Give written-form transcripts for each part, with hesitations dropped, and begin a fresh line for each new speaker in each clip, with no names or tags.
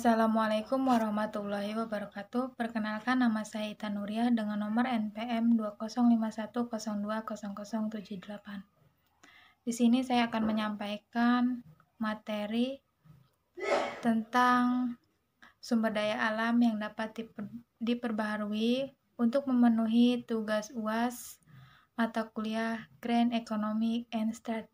Assalamualaikum warahmatullahi wabarakatuh. Perkenalkan, nama saya Ita Nuriyah dengan nomor NPM 2051020078. Di sini saya akan menyampaikan materi tentang sumber daya alam yang dapat diperbaharui untuk memenuhi tugas UAS mata kuliah Grand Economic and Strat.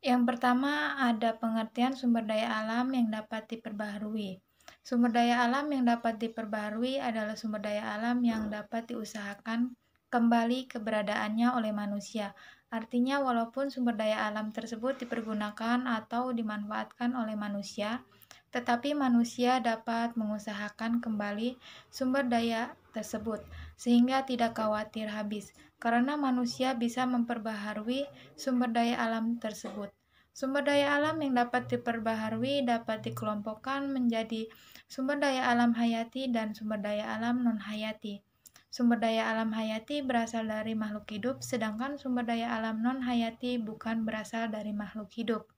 Yang pertama, ada pengertian sumber daya alam yang dapat diperbaharui. Sumber daya alam yang dapat diperbaharui adalah sumber daya alam yang dapat diusahakan kembali keberadaannya oleh manusia. Artinya, walaupun sumber daya alam tersebut dipergunakan atau dimanfaatkan oleh manusia, tetapi manusia dapat mengusahakan kembali sumber daya tersebut, sehingga tidak khawatir habis, karena manusia bisa memperbaharui sumber daya alam tersebut. Sumber daya alam yang dapat diperbaharui dapat dikelompokkan menjadi sumber daya alam hayati dan sumber daya alam non-hayati. Sumber daya alam hayati berasal dari makhluk hidup, sedangkan sumber daya alam non-hayati bukan berasal dari makhluk hidup.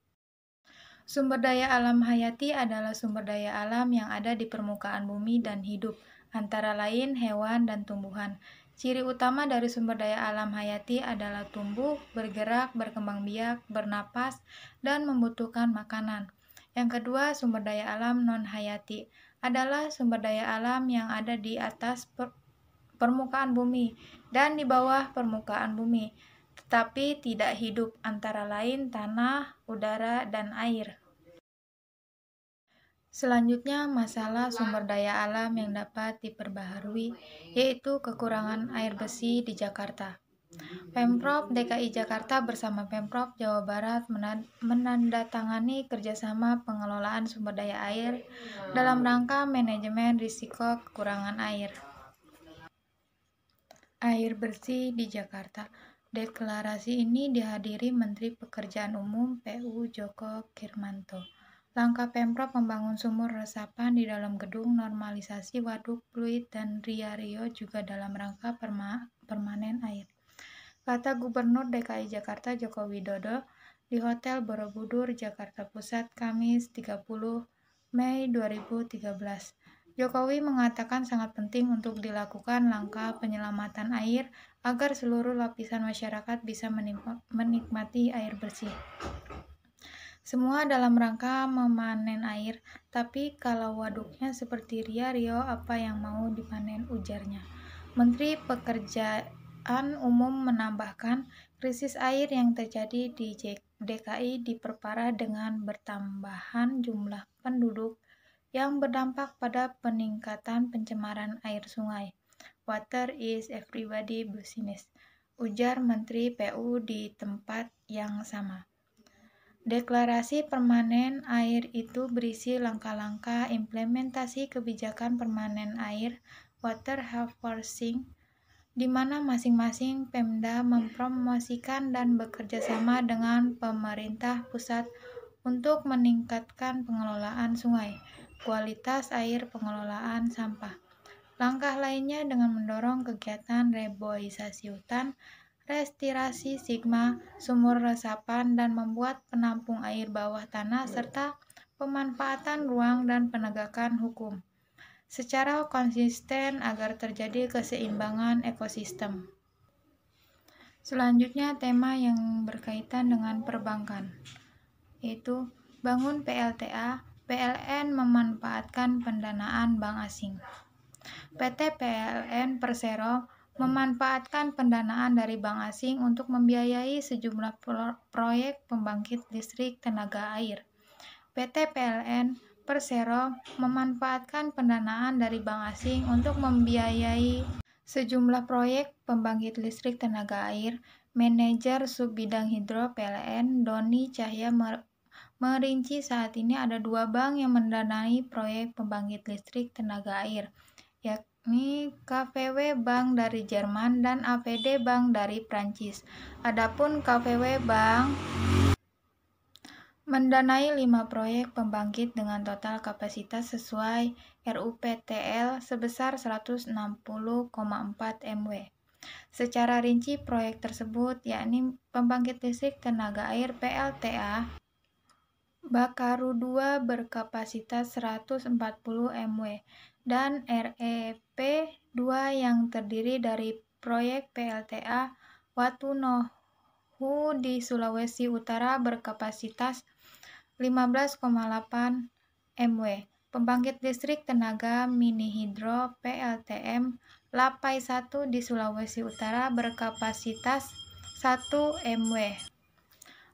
Sumber daya alam hayati adalah sumber daya alam yang ada di permukaan bumi dan hidup, antara lain hewan dan tumbuhan. Ciri utama dari sumber daya alam hayati adalah tumbuh, bergerak, berkembang biak, bernapas, dan membutuhkan makanan. Yang kedua, sumber daya alam non-hayati adalah sumber daya alam yang ada di atas permukaan bumi dan di bawah permukaan bumi, tetapi tidak hidup, antara lain tanah, udara, dan air. Selanjutnya, masalah sumber daya alam yang dapat diperbaharui, yaitu kekurangan air bersih di Jakarta. Pemprov DKI Jakarta bersama Pemprov Jawa Barat menandatangani kerjasama pengelolaan sumber daya air dalam rangka manajemen risiko kekurangan air. Air bersih di Jakarta. Deklarasi ini dihadiri Menteri Pekerjaan Umum PU Joko Kirmanto. Langkah Pemprov membangun sumur resapan di dalam gedung normalisasi waduk fluid dan Rio juga dalam rangka permanen air. Kata Gubernur DKI Jakarta Joko Widodo di Hotel Borobudur, Jakarta Pusat, Kamis 30 Mei 2013. Jokowi mengatakan sangat penting untuk dilakukan langkah penyelamatan air agar seluruh lapisan masyarakat bisa menikmati air bersih. Semua dalam rangka memanen air, tapi kalau waduknya seperti Rio, apa yang mau dipanen, ujarnya. Menteri Pekerjaan Umum menambahkan, krisis air yang terjadi di DKI diperparah dengan bertambahan jumlah penduduk yang berdampak pada peningkatan pencemaran air sungai. Water is everybody business, ujar Menteri PU di tempat yang sama. Deklarasi permanen air itu berisi langkah-langkah implementasi kebijakan permanen air water harvesting, di mana masing-masing Pemda mempromosikan dan bekerja sama dengan pemerintah pusat untuk meningkatkan pengelolaan sungai, kualitas air, pengelolaan sampah. Langkah lainnya dengan mendorong kegiatan reboisasi hutan, restorasi sigma, sumur resapan, dan membuat penampung air bawah tanah, serta pemanfaatan ruang dan penegakan hukum secara konsisten agar terjadi keseimbangan ekosistem. Selanjutnya, tema yang berkaitan dengan perbankan, yaitu bangun PLTA, PLN memanfaatkan pendanaan bank asing. PT PLN Persero memanfaatkan pendanaan dari bank asing untuk membiayai sejumlah proyek pembangkit listrik tenaga air. PT PLN Persero memanfaatkan pendanaan dari bank asing untuk membiayai sejumlah proyek pembangkit listrik tenaga air. Manajer Subbidang Hidro PLN, Doni Cahya, merinci saat ini ada 2 bank yang mendanai proyek pembangkit listrik tenaga air, yakni KfW Bank dari Jerman dan APD Bank dari Prancis. Adapun KfW Bank mendanai 5 proyek pembangkit dengan total kapasitas sesuai RUPTL sebesar 160,4 MW. Secara rinci proyek tersebut yakni pembangkit listrik tenaga air PLTA Bakaru 2 berkapasitas 140 MW, dan REP 2 yang terdiri dari proyek PLTA Watunohu di Sulawesi Utara berkapasitas 15,8 MW. Pembangkit listrik tenaga mini hidro PLTM Lapai 1 di Sulawesi Utara berkapasitas 1 MW.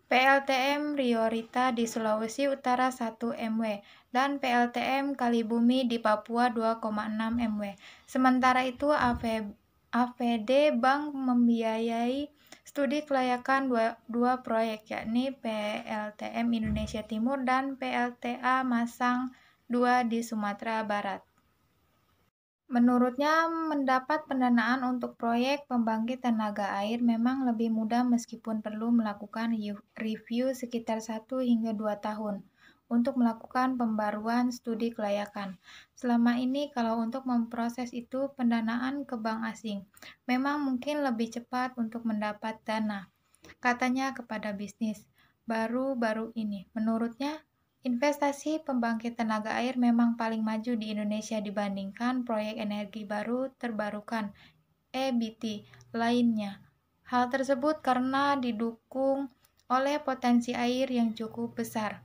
PLTM Riorita di Sulawesi Utara 1 MW dan PLTM Kalibumi di Papua 2,6 MW. Sementara itu APD Bank membiayai studi kelayakan dua proyek, yakni PLTM Indonesia Timur dan PLTA Masang 2 di Sumatera Barat. Menurutnya, mendapat pendanaan untuk proyek pembangkit tenaga air memang lebih mudah meskipun perlu melakukan review sekitar 1 hingga 2 tahun untuk melakukan pembaruan studi kelayakan. Selama ini, kalau untuk memproses itu pendanaan ke bank asing, memang mungkin lebih cepat untuk mendapat dana, katanya kepada bisnis. Baru-baru ini, menurutnya, investasi pembangkit tenaga air memang paling maju di Indonesia dibandingkan proyek energi baru terbarukan (EBT) lainnya. Hal tersebut karena didukung oleh potensi air yang cukup besar.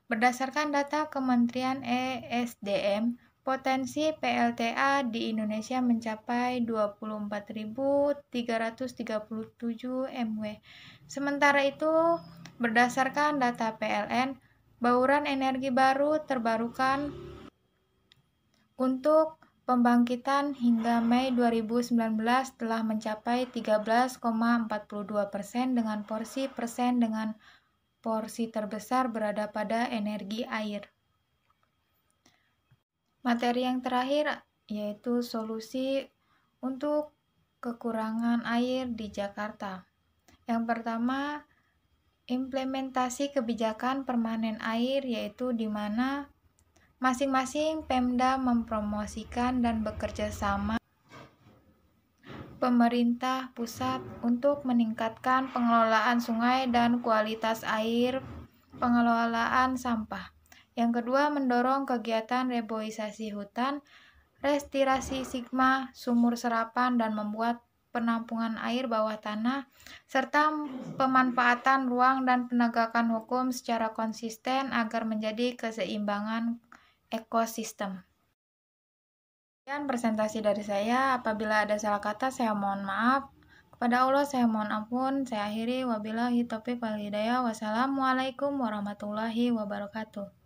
Berdasarkan data Kementerian ESDM, potensi PLTA di Indonesia mencapai 24.337 MW. Sementara itu, berdasarkan data PLN, bauran energi baru terbarukan untuk pembangkitan hingga Mei 2019 telah mencapai 13,42% dengan porsi terbesar berada pada energi air. Materi yang terakhir yaitu solusi untuk kekurangan air di Jakarta. Yang pertama, implementasi kebijakan permanen air, yaitu di mana masing-masing Pemda mempromosikan dan bekerja sama pemerintah pusat untuk meningkatkan pengelolaan sungai dan kualitas air, pengelolaan sampah. Yang kedua, mendorong kegiatan reboisasi hutan, restorasi sigma, sumur serapan, dan membuat penampungan air bawah tanah, serta pemanfaatan ruang dan penegakan hukum secara konsisten agar menjadi keseimbangan ekosistem. Sekian presentasi dari saya. Apabila ada salah kata, saya mohon maaf. Kepada Allah saya mohon ampun. Saya akhiri, wabillahi taufiq wal hidayah. Wassalamualaikum warahmatullahi wabarakatuh.